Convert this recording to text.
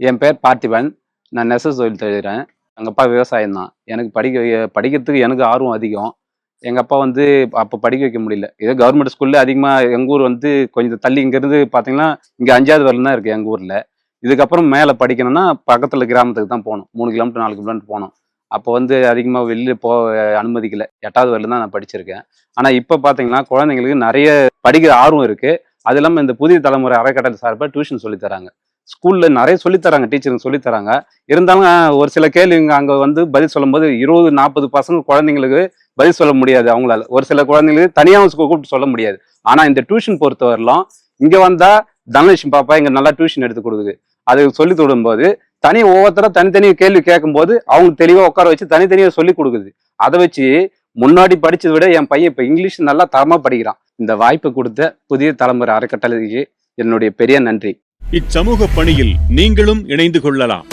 என் பேர் பார்த்திபன். நான் நெசவு தொழில் செய்கிறேன். எங்கள் அப்பா விவசாயம் தான். எனக்கு படிக்கிறதுக்கு எனக்கு ஆர்வம் அதிகம். எங்கள் அப்பா வந்து அப்போ படிக்க வைக்க முடியல. ஏதோ கவர்மெண்ட் ஸ்கூல்ல அதிகமாக எங்கள் ஊர் வந்து கொஞ்சம் தள்ளி இங்கேருந்து பார்த்தீங்கன்னா, இங்கே 5வது வரலும் தான் இருக்குது எங்கள் ஊரில். இதுக்கப்புறம் மேலே படிக்கணும்னா பக்கத்தில் கிராமத்துக்கு தான் போகணும். 3 கிலோமீட்டர் 4 கிலோமீட்டர் போகணும். அப்போ வந்து அதிகமாக வெளியில் அனுமதிக்கல. 8வது வரலும் தான் நான் படிச்சிருக்கேன். ஆனால் இப்போ பார்த்தீங்கன்னா, குழந்தைங்களுக்கு நிறைய படிக்கிற ஆர்வம் இருக்குது. அது இல்லாமல் இந்த புதிய தலைமுறை அறக்கட்டளை சார்பாக டியூஷன் சொல்லித் தராங்க. ஸ்கூல்ல நிறைய சொல்லித் தராங்க, டீச்சருங்க சொல்லித் தராங்க. இருந்தாலும் ஒரு சில கேள்விங்க அங்க வந்து பதில் சொல்லும்போது 20, 40 பசங்க குழந்தைங்களுக்கு பதில் சொல்ல முடியாது அவங்களால. ஒரு சில குழந்தைங்களுக்கு தனியாகவும் கூப்பிட்டு சொல்ல முடியாது. ஆனா இந்த டியூஷன் பொறுத்தவரையிலும் இங்க வந்தா தனலட்சுமி பாப்பா இங்க நல்லா டியூஷன் எடுத்து கொடுக்குது. அது சொல்லி விடும்போது ஒவ்வொருத்தர தனித்தனி கேள்வி கேட்கும்போது அவங்க தெளிவா உட்கார வச்சு தனித்தனியா சொல்லி கொடுக்குது. அதை வச்சு முன்னாடி படிச்சதை விட என் பையன் இப்ப இங்கிலீஷ் நல்லா தரமா படிக்கிறான். இந்த வாய்ப்பு கொடுத்த புதிய தலைமுறை அறக்கட்டளைக்கு என்னுடைய பெரிய நன்றி. இச்சமூக பணியில் நீங்களும் இணைந்து கொள்ளலாம்.